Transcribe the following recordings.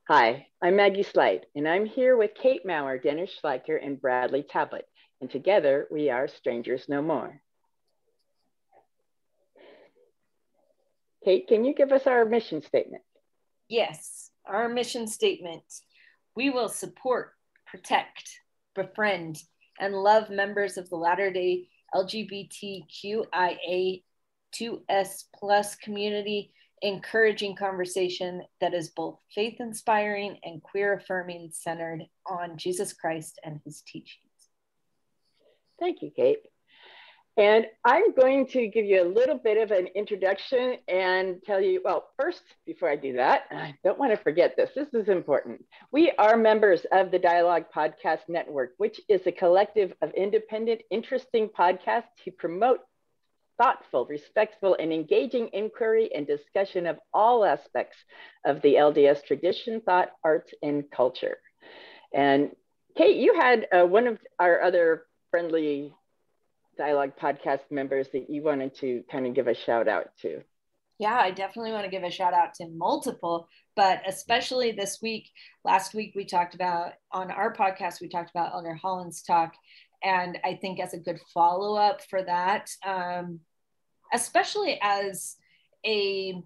Hi, I'm Maggie Slide, and I'm here with Kate Maurer, Dennis Schleicher, and Bradley Tablet, and together we are Strangers No More. Kate, can you give us our mission statement? Yes, our mission statement. We will support, protect, befriend, and love members of the Latter-day LGBTQIA2S plus community, encouraging conversation that is both faith inspiring and queer affirming, centered on Jesus Christ and his teachings. Thank you, Kate. And I'm going to give you a little bit of an introduction and tell you, well, first, before I do that, I don't want to forget this. This is important. We are members of the Dialogue Podcast Network, which is a collective of independent, interesting podcasts to promote thoughtful, respectful, and engaging inquiry and discussion of all aspects of the LDS tradition, thought, arts, and culture. And Kate, you had one of our other friendly Dialogue Podcast members that you wanted to kind of give a shout out to. Yeah, I definitely want to give a shout out to multiple, but especially this week. Last week, we talked about, on our podcast, we talked about Elder Holland's talk. And I think as a good follow-up for that, especially as a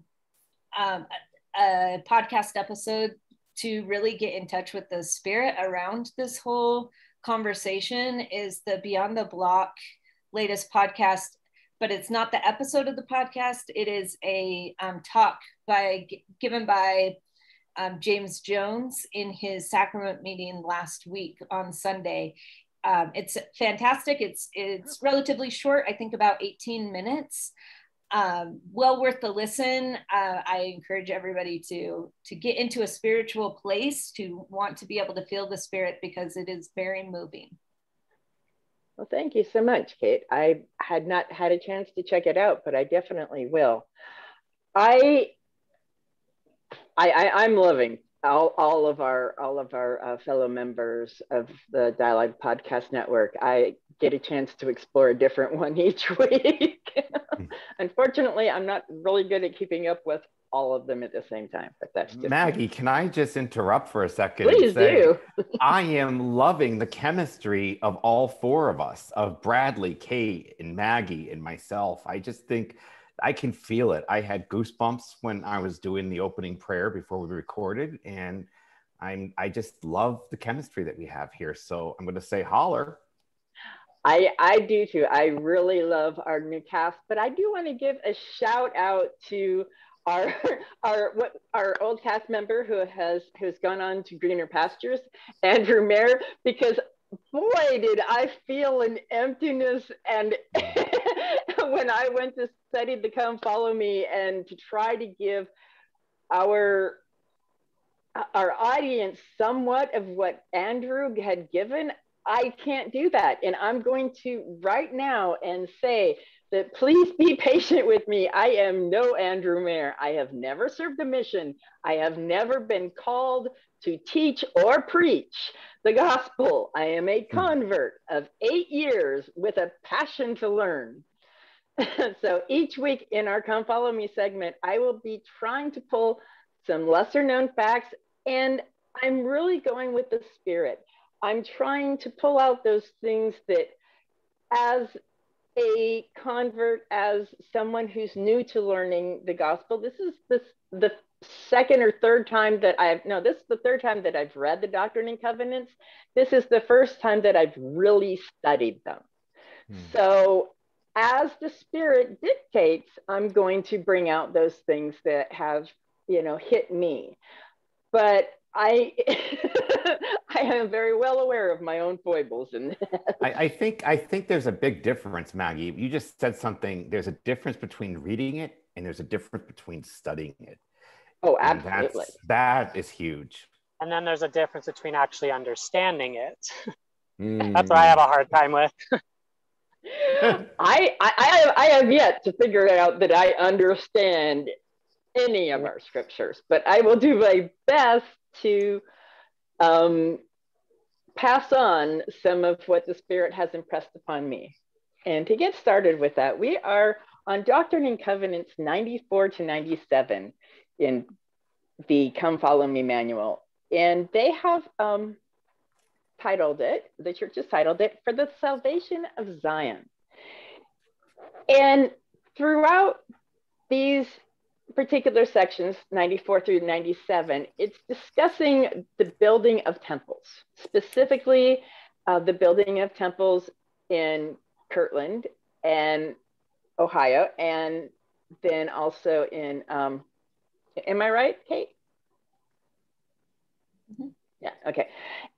podcast episode to really get in touch with the spirit around this whole conversation, is the Beyond the Block latest podcast, but it's not the episode of the podcast. It is a talk given by James Jones in his sacrament meeting last week on Sunday. It's fantastic. It's relatively short, I think about 18 minutes. Well worth the listen. I encourage everybody to get into a spiritual place, to want to be able to feel the spirit, because it is very moving. Well, thank you so much, Kate. I had not had a chance to check it out, but I definitely will. I'm loving all of our fellow members of the Dialogue Podcast Network. I get a chance to explore a different one each week. Unfortunately, I'm not really good at keeping up with all of them at the same time, but that's just Maggie, me. can I just interrupt for a second? Please do. I am loving the chemistry of all four of us, of Bradley, Kate, and Maggie, and myself. I just think I can feel it. I had goosebumps when I was doing the opening prayer before we recorded, and I just love the chemistry that we have here. So I'm going to say holler. I do too. I really love our new cast, but I do want to give a shout out to our old cast member who's gone on to greener pastures, Andrew Mayer, because boy, did I feel an emptiness. And when I went to study the Come Follow Me and to try to give our audience somewhat of what Andrew had given, I can't do that. And I'm going to right now and say that please be patient with me. I am no Andrew Mayer. I have never served a mission. I have never been called to teach or preach the gospel. I am a convert of 8 years with a passion to learn. So each week in our Come Follow Me segment, I will be trying to pull some lesser known facts, and I'm really going with the spirit. I'm trying to pull out those things that, as a convert, as someone who's new to learning the gospel, this is the second or third time that this is the third time that I've read the Doctrine and Covenants. This is the first time that I've really studied them. So as the spirit dictates, I'm going to bring out those things that have, hit me. But I am very well aware of my own foibles. And I think there's a big difference, Maggie. You just said something. There's a difference between reading it and there's a difference between studying it. Oh, absolutely. That is huge. And then there's a difference between actually understanding it. That's what I have a hard time with. I have yet to figure out that I understand any of our scriptures, but I will do my best to pass on some of what the Spirit has impressed upon me. And to get started with that, we are on Doctrine and Covenants 94 to 97 in the Come Follow Me manual. And they have titled it, the church has titled it, For the Salvation of Zion. And throughout these particular sections, 94 through 97, it's discussing the building of temples, specifically the building of temples in Kirtland and Ohio, and then also in, am I right, Kate? Mm-hmm. Yeah, okay.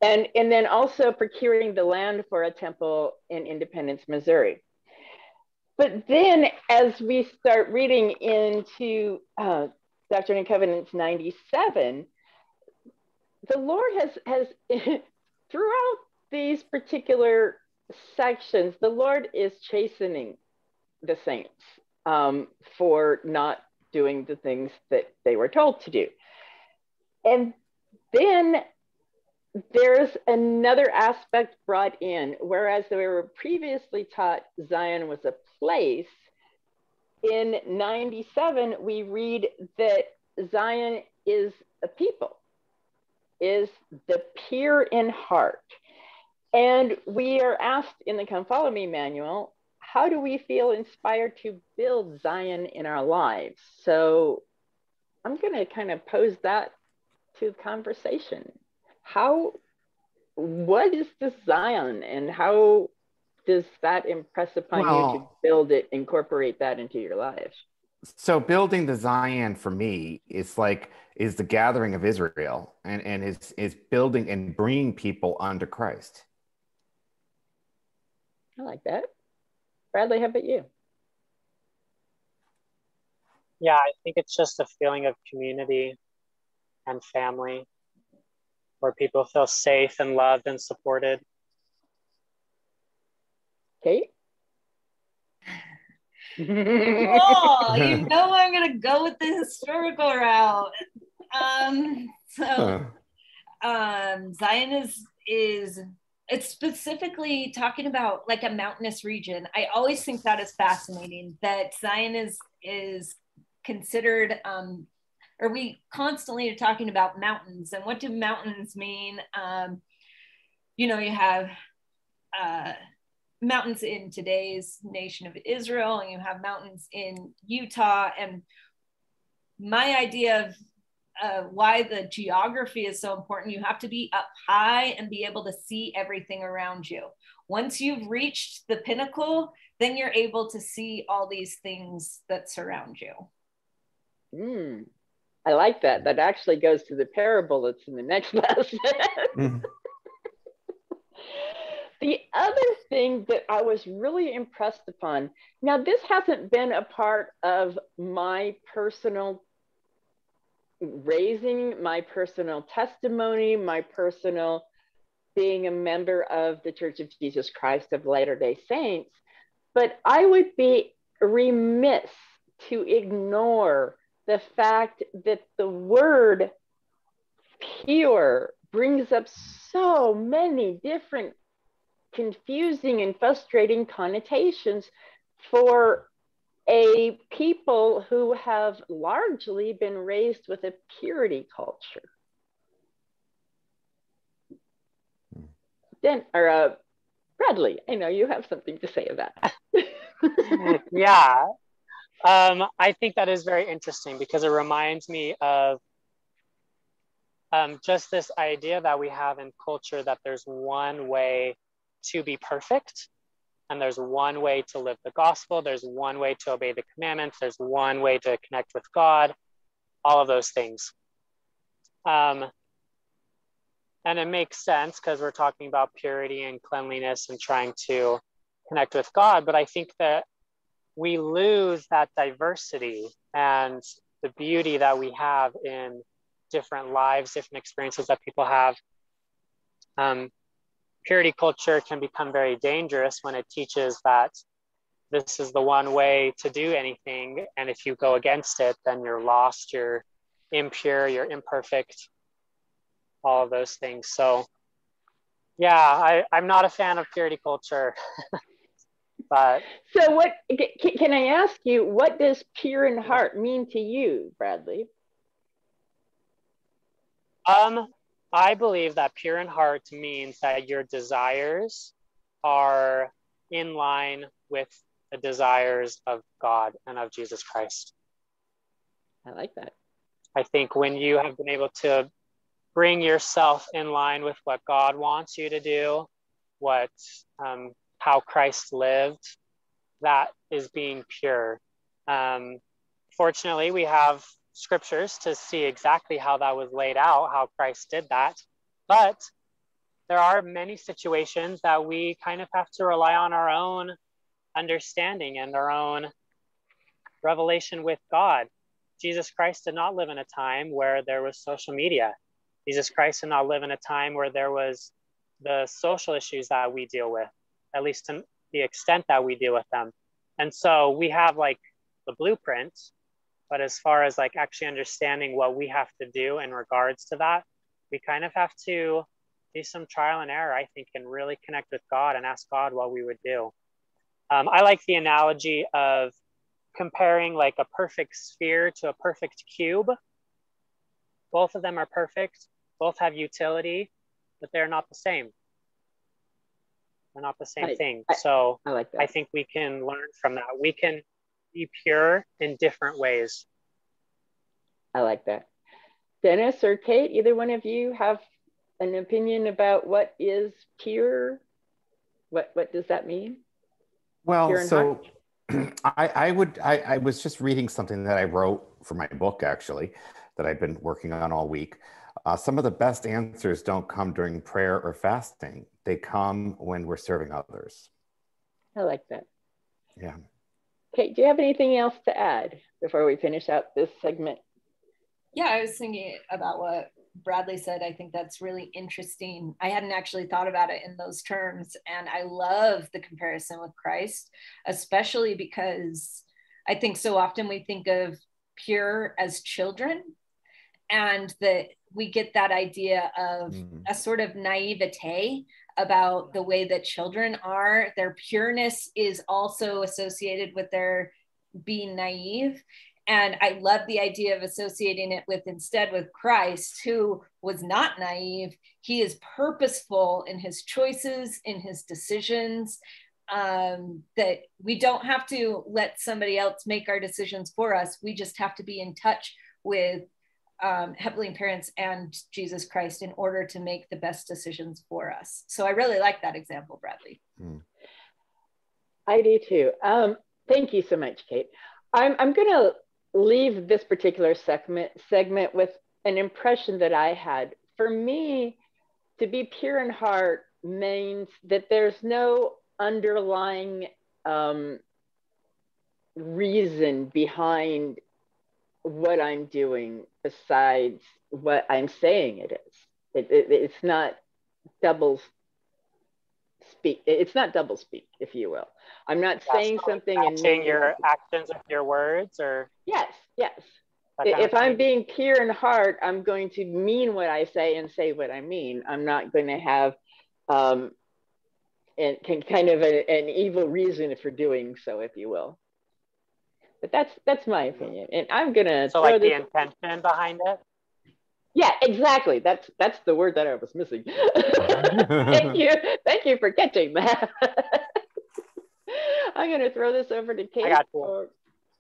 And then also procuring the land for a temple in Independence, Missouri. But then as we start reading into Doctrine and Covenants 97, the Lord has throughout these particular sections, the Lord is chastening the saints for not doing the things that they were told to do. And then there's another aspect brought in, whereas they were previously taught Zion was a place, in 97, we read that Zion is a people, is the pure in heart. And we are asked in the Come Follow Me manual, how do we feel inspired to build Zion in our lives? So I'm going to kind of pose that to the conversation. What is this Zion, and how does that impress upon you to build it, incorporate that into your life? So building the Zion for me is the gathering of Israel, and is building and bringing people under Christ. I like that. Bradley, how about you? Yeah, I think it's just a feeling of community and family, where people feel safe and loved and supported. Kate? Oh, you know I'm gonna go with the historical route. Zion is it's specifically talking about like a mountainous region. I always think that is fascinating, that Zion is considered or we constantly are talking about mountains, and what do mountains mean? You have mountains in today's nation of Israel, and you have mountains in Utah. And my idea of why the geography is so important, you have to be up high and be able to see everything around you. Once you've reached the pinnacle, then you're able to see all these things that surround you. I like that. That actually goes to the parable that's in the next lesson. The other thing that I was really impressed upon, now this hasn't been a part of my personal raising, my personal testimony, my personal being a member of the Church of Jesus Christ of Latter-day Saints, but I would be remiss to ignore the fact that the word pure brings up so many different confusing and frustrating connotations for a people who have largely been raised with a purity culture. Bradley, I know you have something to say about that. Yeah, I think that is very interesting, because it reminds me of just this idea that we have in culture, that there's one way to be perfect, and there's one way to live the gospel, there's one way to obey the commandments, there's one way to connect with God, all of those things. And it makes sense, because we're talking about purity and cleanliness and trying to connect with God, but I think that we lose that diversity and the beauty that we have in different lives, different experiences that people have. Purity culture can become very dangerous when it teaches that this is the one way to do anything, and if you go against it, then you're lost, you're impure, you're imperfect, all of those things. So yeah, I'm not a fan of purity culture. But so what can I ask you, what does pure in heart mean to you, Bradley? I believe that pure in heart means that your desires are in line with the desires of God and of Jesus Christ. I like that. I think when you have been able to bring yourself in line with what God wants you to do, what how Christ lived, that is being pure. Fortunately, we have scriptures to see exactly how that was laid out, how Christ did that. But there are many situations that we kind of have to rely on our own understanding and our own revelation with God. Jesus Christ did not live in a time where there was social media. Jesus Christ did not live in a time where there was the social issues that we deal with, at least to the extent that we deal with them. And so we have like the blueprint, but as far as like actually understanding what we have to do in regards to that, we kind of have to do some trial and error, I think, and really connect with God and ask God what we would do. I like the analogy of comparing like a perfect sphere to a perfect cube. Both of them are perfect, both have utility, but they're not the same. They're not the same thing. So I like that. I think we can learn from that. We can be pure in different ways. I like that. Dennis or Kate, either one of you have an opinion about what is pure? What does that mean? Well, so I was just reading something that I wrote for my book, actually, that I've been working on all week. Some of the best answers don't come during prayer or fasting. They come when we're serving others. I like that. Yeah. Kate, do you have anything else to add before we finish out this segment? Yeah, I was thinking about what Bradley said. I think that's really interesting. I hadn't actually thought about it in those terms. And I love the comparison with Christ, especially because I think so often we think of pure as children, and that we get that idea of a sort of naivete about the way that children are. Their pureness is also associated with their being naive. And I love the idea of associating it instead with Christ, who was not naive. He is purposeful in his choices, in his decisions, that we don't have to let somebody else make our decisions for us. We just have to be in touch with Heavenly Parents and Jesus Christ in order to make the best decisions for us. So I really like that example, Bradley. I do too. Thank you so much, Kate. I'm going to leave this particular segment with an impression that I had. For me, to be pure in heart means that there's no underlying reason behind what I'm doing besides what I'm saying it is. It's not double speak. It's not double speak, if you will. I'm not saying something and matching your actions with your words, or yes. If I'm being pure in heart, I'm going to mean what I say and say what I mean. I'm not going to have kind of an evil reason for doing so, if you will. But that's my opinion, and I'm gonna throw like the intention behind it. Yeah, exactly. That's the word that I was missing. Thank you for catching that. I'm gonna throw this over to Kate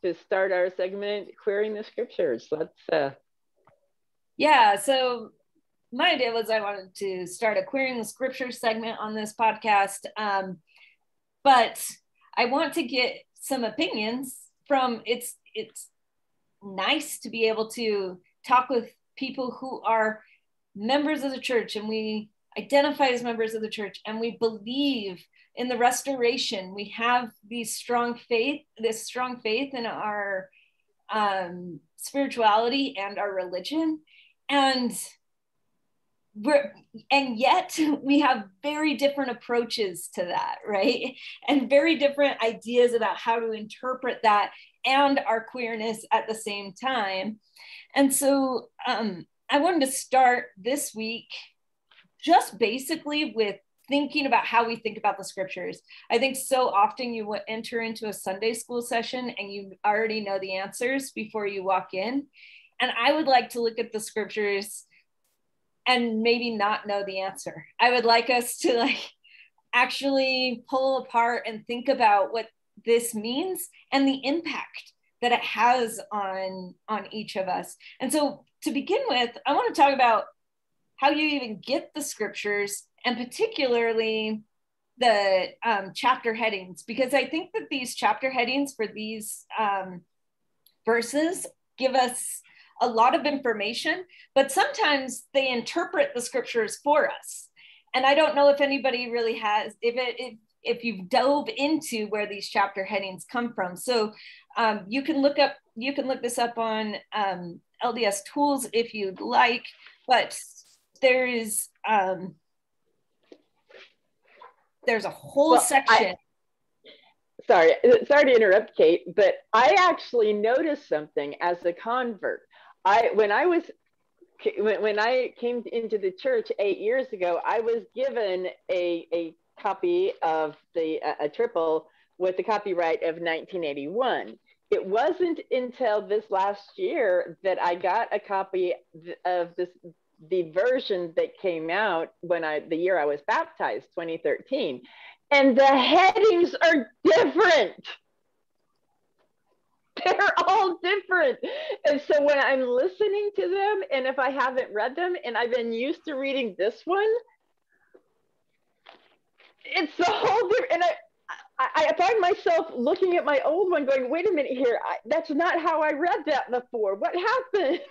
to start our segment, Queering the Scriptures. Let's. Yeah. So my idea was I wanted to start a Queering the Scriptures segment on this podcast, but I want to get some opinions from. It's nice to be able to talk with people who are members of the church, and we identify as members of the church, and we believe in the restoration. We have this strong faith in our spirituality and our religion, and yet we have very different approaches to that, right? And very different ideas about how to interpret that and our queerness at the same time. And so I wanted to start this week just basically with thinking about how we think about the scriptures. I think so often you would enter into a Sunday school session and you already know the answers before you walk in. And I would like to look at the scriptures and maybe not know the answer. I would like us to like actually pull apart and think about what this means and the impact that it has on each of us. And so to begin with, I want to talk about how you even get the scriptures, and particularly the chapter headings, because I think that these chapter headings for these verses give us a lot of information, but sometimes they interpret the scriptures for us. And I don't know if anybody really has, if you've dove into where these chapter headings come from. So you can look this up on LDS Tools if you'd like, but there's a whole section. Sorry to interrupt, Kate, but I actually noticed something as a convert. When I came into the church 8 years ago, I was given a copy of a triple with the copyright of 1981. It wasn't until this last year that I got a copy of the version that came out the year I was baptized, 2013. And the headings are different. They're all different. And so when I'm listening to them, and if I haven't read them and I've been used to reading this one, it's a whole different, and I find myself looking at my old one going, wait a minute here, that's not how I read that before. What happened?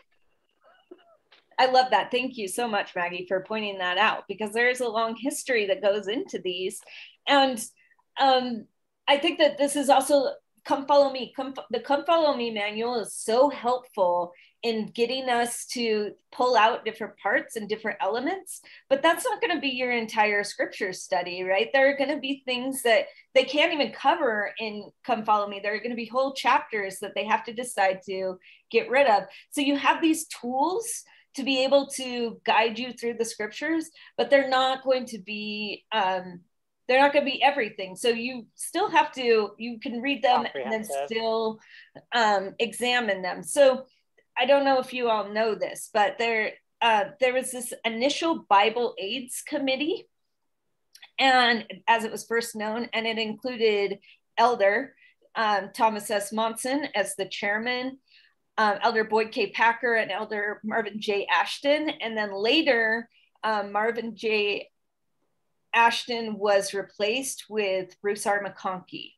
I love that. Thank you so much, Maggie, for pointing that out, because there's a long history that goes into these. And I think that this is also Come Follow Me. The Come Follow Me manual is so helpful in getting us to pull out different parts and different elements, but that's not going to be your entire scripture study, right? There are going to be things that they can't even cover in Come Follow Me. There are going to be whole chapters that they have to decide to get rid of. So you have these tools to be able to guide you through the scriptures, but they're not going to be everything. So you still have to, you can read them and then still examine them. So I don't know if you all know this, but there was this initial Bible AIDS committee, and as it was first known, and it included Elder Thomas S. Monson as the chairman, Elder Boyd K. Packer, and Elder Marvin J. Ashton. And then later, Marvin J. Ashton was replaced with Bruce R. McConkie.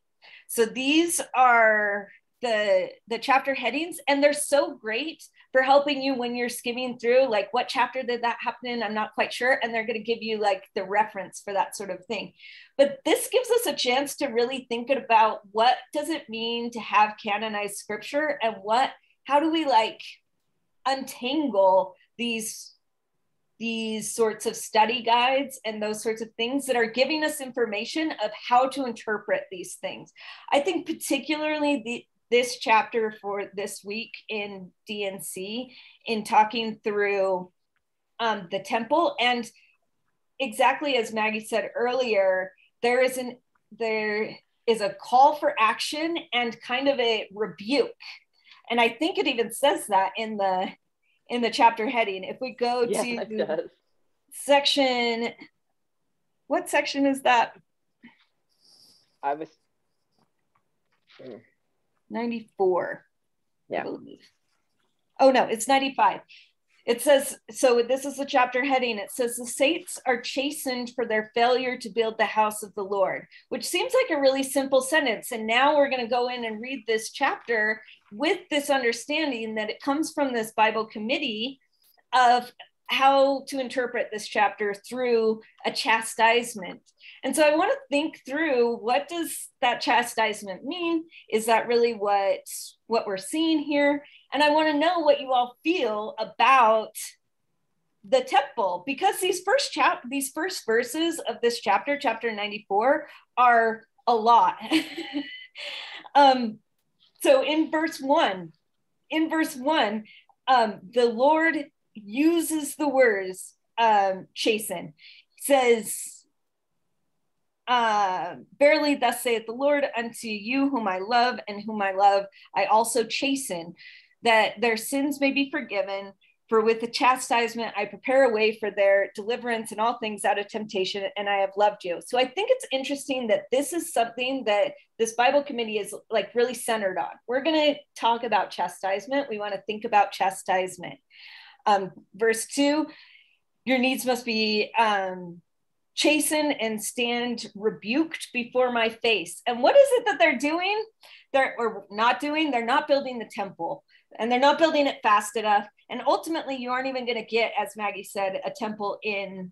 So these are the chapter headings, and they're so great for helping you when you're skimming through, like, what chapter did that happen in? I'm not quite sure. And they're going to give you like the reference for that sort of thing. But this gives us a chance to really think about, what does it mean to have canonized scripture, and how do we like untangle these sorts of study guides and those sorts of things that are giving us information of how to interpret these things. I think particularly this chapter for this week in DNC, in talking through the temple, and exactly as Maggie said earlier, there is a call for action and kind of a rebuke. And I think it even says that in the chapter heading. If we go to section, what section is that? 94. Yeah. Oh no, it's 95. It says, so this is the chapter heading. It says, the saints are chastened for their failure to build the house of the Lord, which seems like a really simple sentence. And now we're going to go in and read this chapter with this understanding that it comes from this Bible committee of how to interpret this chapter through a chastisement. And so I want to think through, what does that chastisement mean? Is that really what we're seeing here? And I want to know what you all feel about the temple, because these first verses of this chapter 94, are a lot. So in verse 1, the Lord uses the words chasten. Says, verily thus saith the Lord unto you whom I love, and whom I love I also chasten, that their sins may be forgiven, For with the chastisement, I prepare a way for their deliverance and all things out of temptation, and I have loved you. So I think it's interesting that this is something that this Bible committee is like really centered on. We're going to talk about chastisement. We want to think about chastisement. Verse 2, your needs must be chastened and stand rebuked before my face. And what is it that they're doing? Or not doing? They're not building the temple, and they're not building it fast enough. And ultimately, you aren't even going to get, as Maggie said, a temple in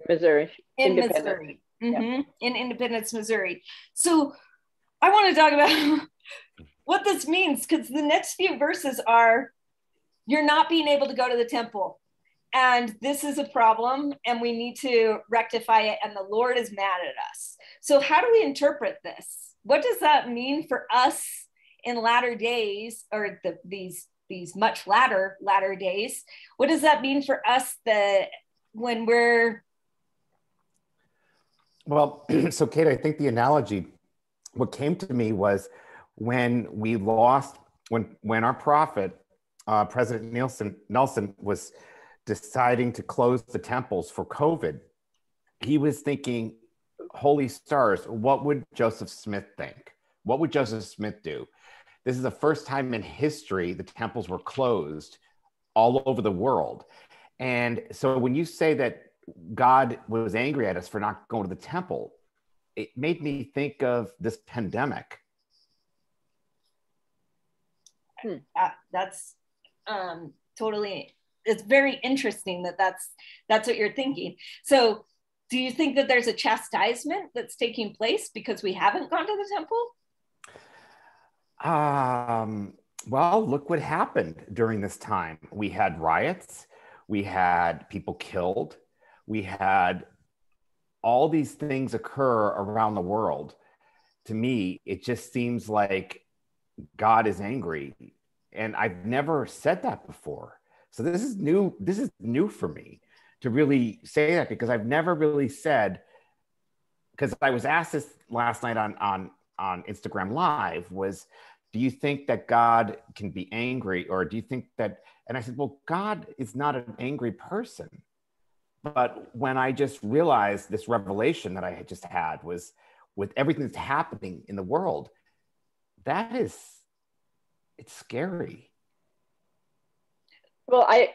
Missouri. In Missouri. Mm-hmm. In Independence, Missouri. So I want to talk about what this means, because the next few verses are, you're not being able to go to the temple. And this is a problem, and we need to rectify it, and the Lord is mad at us. So how do we interpret this? What does that mean for us in latter days, or these much latter days? What does that mean for us that when we're... Well, so Kate, I think the analogy, what came to me was when we lost, when our prophet, President Nelson was deciding to close the temples for COVID, he was thinking, holy stars, what would Joseph Smith think? What would Joseph Smith do? This is the first time in history the temples were closed all over the world. And so when you say that God was angry at us for not going to the temple, it made me think of this pandemic. That's totally, it's very interesting that that's what you're thinking. So do you think that there's a chastisement that's taking place because we haven't gone to the temple? Well, look what happened during this time. We had riots, we had people killed, we had all these things occur around the world. To me, it just seems like God is angry. And I've never said that before. So this is new for me to really say that, because I've never really said, because I was asked this last night on Instagram Live, was, do you think that God can be angry, or do you think that, and I said, well, God is not an angry person. But when I just realized this revelation that I had just had was with everything that's happening in the world, it's scary. Well, I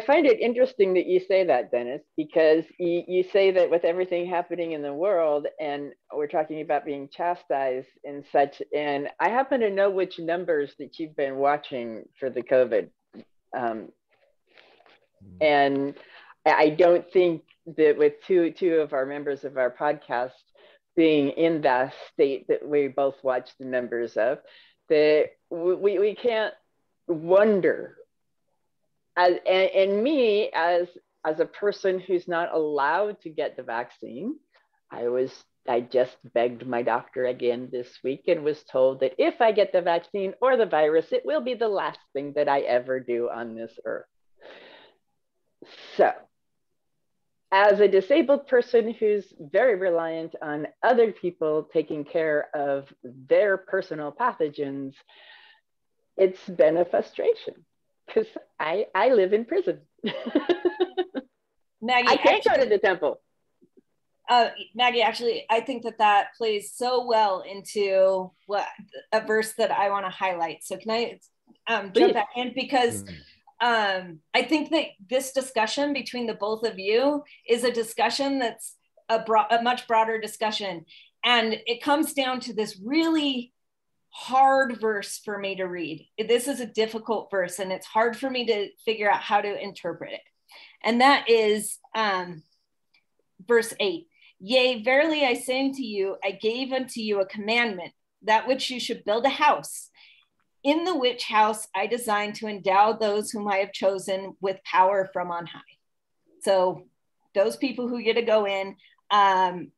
find it interesting that you say that, Dennis, because you say that with everything happening in the world, and we're talking about being chastised and such, and I happen to know which numbers that you've been watching for the COVID. And I don't think that with two of our members of our podcast being in that state that we both watch the numbers of, that we can't wonder. And me as a person who's not allowed to get the vaccine, I just begged my doctor again this week and was told that if I get the vaccine or the virus, it will be the last thing that I ever do on this earth. So, as a disabled person who's very reliant on other people taking care of their personal pathogens, it's been a frustration because I live in prison. Maggie, I can't go to the temple. Maggie, actually, I think that plays so well into a verse that I want to highlight. So can I jump back in? Because I think that this discussion between the both of you is a discussion that's a much broader discussion. And it comes down to this really hard verse for me to read. This is a difficult verse, and it's hard for me to figure out how to interpret it. And that is verse 8. Yea, verily I say unto you, I gave unto you a commandment, that which you should build a house, in the which house I designed to endow those whom I have chosen with power from on high. So those people who get to go in are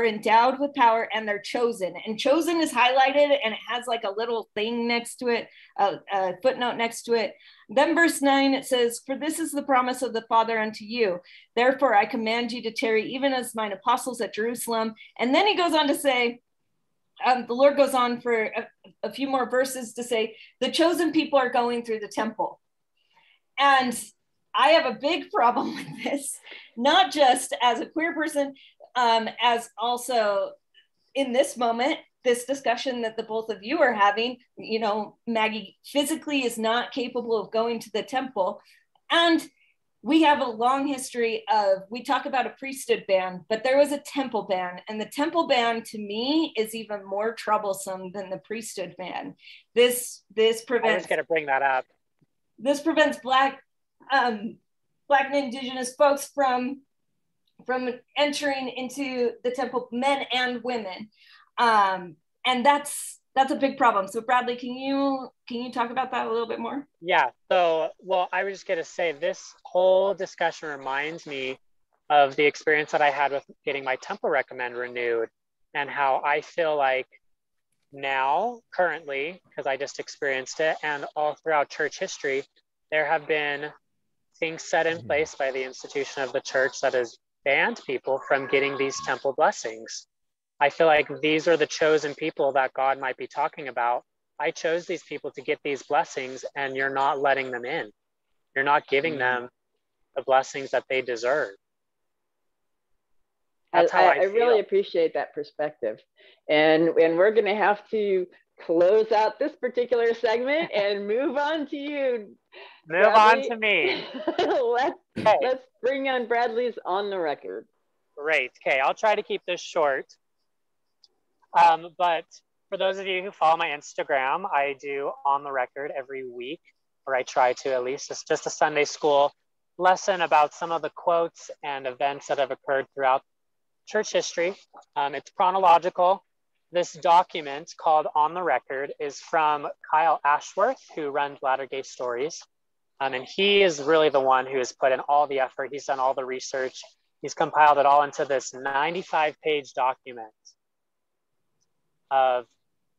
endowed with power, and they're chosen. And chosen is highlighted, and it has like a little thing next to it, a footnote next to it. Then verse 9, it says, for this is the promise of the Father unto you. Therefore I command you to tarry, even as mine apostles at Jerusalem. And then he goes on to say, the Lord goes on for a few more verses to say, the chosen people are going through the temple. And I have a big problem with this, not just as a queer person, as also in this moment, this discussion that the both of you are having. You know, Maggie physically is not capable of going to the temple. And we have a long history of, we talk about a priesthood ban, but there was a temple ban. And the temple ban to me is even more troublesome than the priesthood ban. This prevents— I was going to bring that up. This prevents Black and Indigenous folks from entering into the temple, men and women. And that's a big problem. So Bradley, can you talk about that a little bit more? Yeah, so, well, I was just going to say, this whole discussion reminds me of the experience that I had with getting my temple recommend renewed, and how I feel like now, currently, because I just experienced it, and all throughout church history, there have been things set in place by the institution of the church that has banned people from getting these temple blessings. I feel like these are the chosen people that God might be talking about. I chose these people to get these blessings, and you're not letting them in. You're not giving them the blessings that they deserve. That's how I feel. Really appreciate that perspective. And we're going to have to close out this particular segment and move on to you. Move Bradley. on to me. Let's bring on Bradley's On the Record. Great. Okay, I'll try to keep this short. But for those of you who follow my Instagram, I do On the Record every week, or I try to at least. It's just a Sunday school lesson about some of the quotes and events that have occurred throughout church history. It's chronological. This document called On the Record is from Kyle Ashworth, who runs Latter-day Stories. And he is really the one who has put in all the effort. He's done all the research. He's compiled it all into this 95-page document.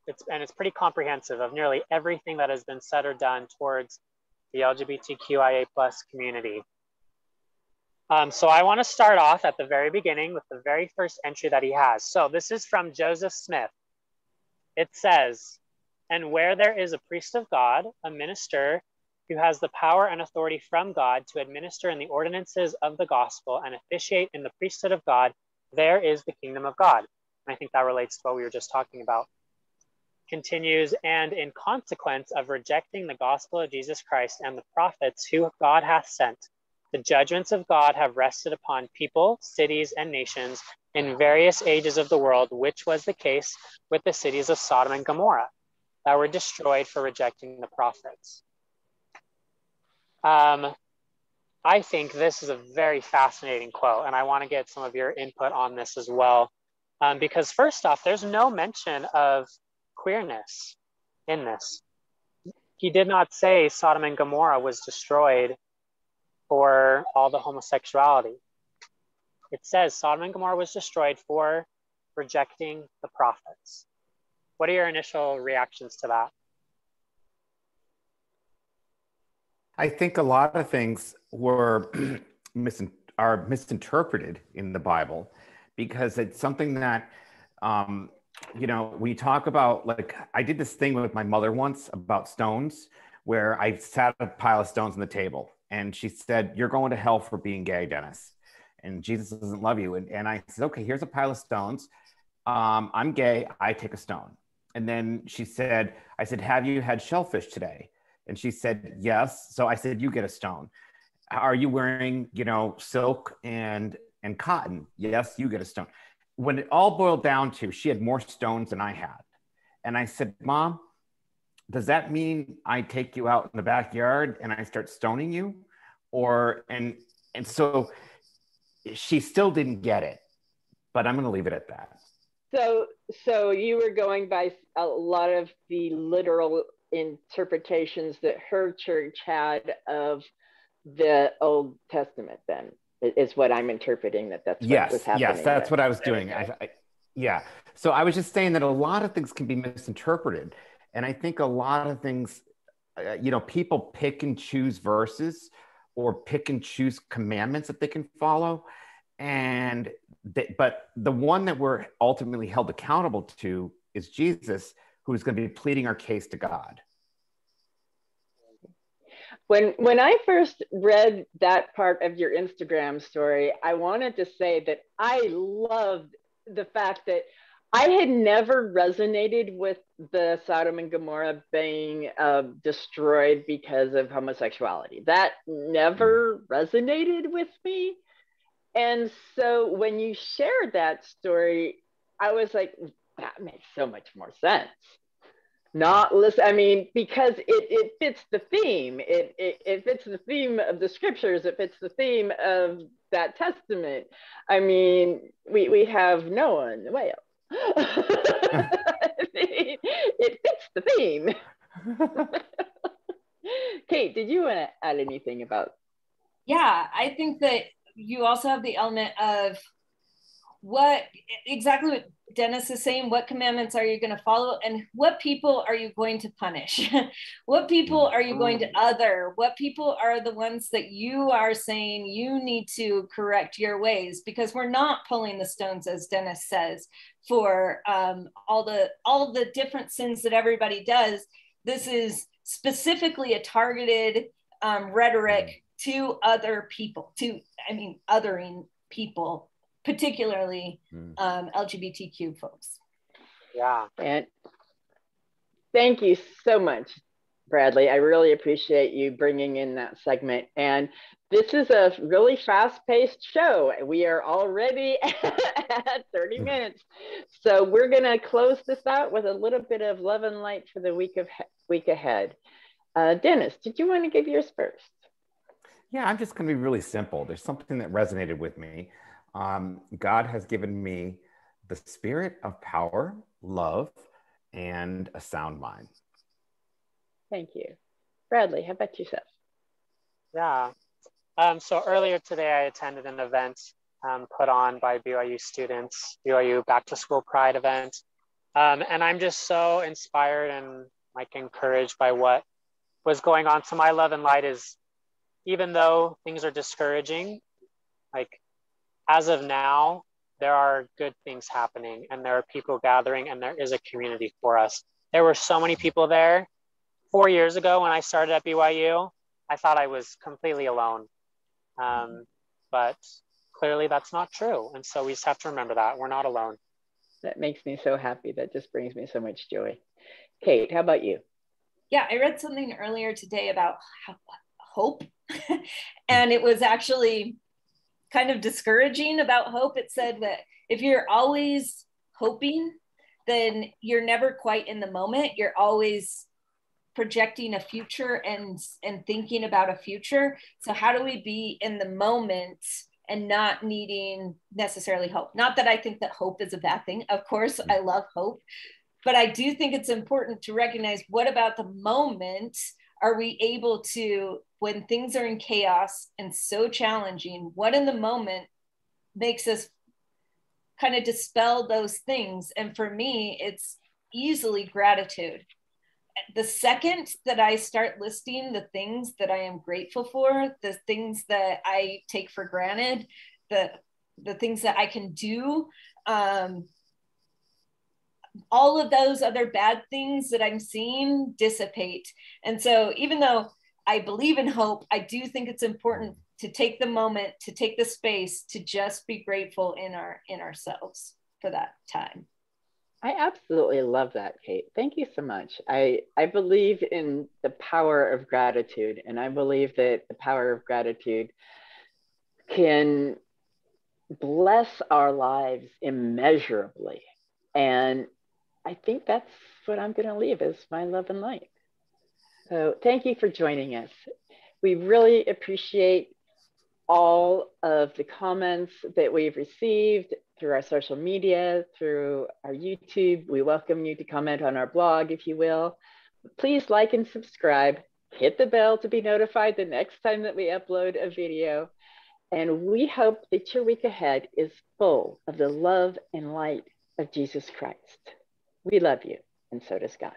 It's pretty comprehensive of nearly everything that has been said or done towards the LGBTQIA+ community. So I want to start off at the very beginning with the very first entry that he has. So this is from Joseph Smith. It says, "And where there is a priest of God, a minister who has the power and authority from God to administer in the ordinances of the gospel and officiate in the priesthood of God, there is the kingdom of God." And I think that relates to what we were just talking about. Continues, "And in consequence of rejecting the gospel of Jesus Christ and the prophets who God hath sent, the judgments of God have rested upon people, cities, and nations in various ages of the world, which was the case with the cities of Sodom and Gomorrah that were destroyed for rejecting the prophets." I think this is a very fascinating quote, and I want to get some of your input on this as well. Because first off, there's no mention of queerness in this. He did not say Sodom and Gomorrah was destroyed for all the homosexuality. It says Sodom and Gomorrah was destroyed for rejecting the prophets. What are your initial reactions to that? I think a lot of things were are misinterpreted in the Bible, because it's something that, you know, we talk about, like, I did this thing with my mother once about stones, where I sat a pile of stones on the table, and she said, "You're going to hell for being gay, Dennis, and Jesus doesn't love you." And I said, "Okay, here's a pile of stones. I'm gay, I take a stone." And then she said, I said, "Have you had shellfish today?" And she said, "Yes." So I said, "You get a stone." "Are you wearing, you know, silk and cotton?" "Yes." "You get a stone." When it all boiled down to, she had more stones than I had. And I said, "Mom, does that mean I take you out in the backyard and I start stoning you?" And so she still didn't get it, but I'm going to leave it at that. So you were going by a lot of the literal interpretations that her church had of the Old Testament, then, is what I'm interpreting, that's what was happening. Yes, that's what I was doing. Yeah. So I was just saying that a lot of things can be misinterpreted. And I think a lot of things, you know, people pick and choose verses or pick and choose commandments that they can follow. But the one that we're ultimately held accountable to is Jesus, who is going to be pleading our case to God. When I first read that part of your Instagram story, I wanted to say that I loved the fact that I had never resonated with the Sodom and Gomorrah being destroyed because of homosexuality. That never resonated with me. And so when you shared that story, I was like, that makes so much more sense. Not listen, I mean, because it fits the theme. It fits the theme of the scriptures. It fits the theme of that testament. I mean, we have Noah and the whale. It fits the theme. Kate, did you want to add anything about? Yeah, I think that you also have the element of what exactly what Dennis is saying. What commandments are you going to follow, and what people are you going to punish? What people are you going to other? What people are the ones that you are saying you need to correct your ways? Because we're not pulling the stones, as Dennis says, for all the different sins that everybody does. This is specifically a targeted rhetoric to other people, othering people, particularly LGBTQ folks. Yeah. And thank you so much, Bradley. I really appreciate you bringing in that segment. And this is a really fast-paced show. We are already at 30 minutes. So we're going to close this out with a little bit of love and light for the week ahead. Dennis, did you want to give yours first? Yeah, I'm just going to be really simple. There's something that resonated with me. God has given me the spirit of power, love, and a sound mind. Thank you. Bradley, how about yourself? Yeah. So earlier today, I attended an event put on by BYU students, BYU Back to School Pride event. And I'm just so inspired and like encouraged by what was going on. So my love and light is, even though things are discouraging, like as of now, there are good things happening and there are people gathering and there is a community for us. There were so many people there. 4 years ago when I started at BYU, I thought I was completely alone. But clearly that's not true. And so we just have to remember that we're not alone. That makes me so happy. That just brings me so much joy. Kate, how about you? Yeah, I read something earlier today about hope. And it was actually kind of discouraging about hope. It said that if you're always hoping, then you're never quite in the moment. You're always projecting a future and thinking about a future. So how do we be in the moment and not needing necessarily hope? Not that I think that hope is a bad thing. Of course, I love hope, but I do think it's important to recognize, what about the moment are we able to, when things are in chaos and so challenging, what in the moment makes us kind of dispel those things? And for me, it's easily gratitude. The second that I start listing the things that I am grateful for, the things that I take for granted, the things that I can do, all of those other bad things that I'm seeing dissipate. And so even though I believe in hope, I do think it's important to take the moment, to take the space to just be grateful in ourselves for that time. I absolutely love that, Kate. Thank you so much. I believe in the power of gratitude, and I believe that the power of gratitude can bless our lives immeasurably. And I think that's what I'm going to leave as my love and light. So thank you for joining us. We really appreciate all of the comments that we've received through our social media, through our YouTube. We welcome you to comment on our blog, if you will. Please like and subscribe. Hit the bell to be notified the next time that we upload a video. And we hope that your week ahead is full of the love and light of Jesus Christ. We love you, and so does God.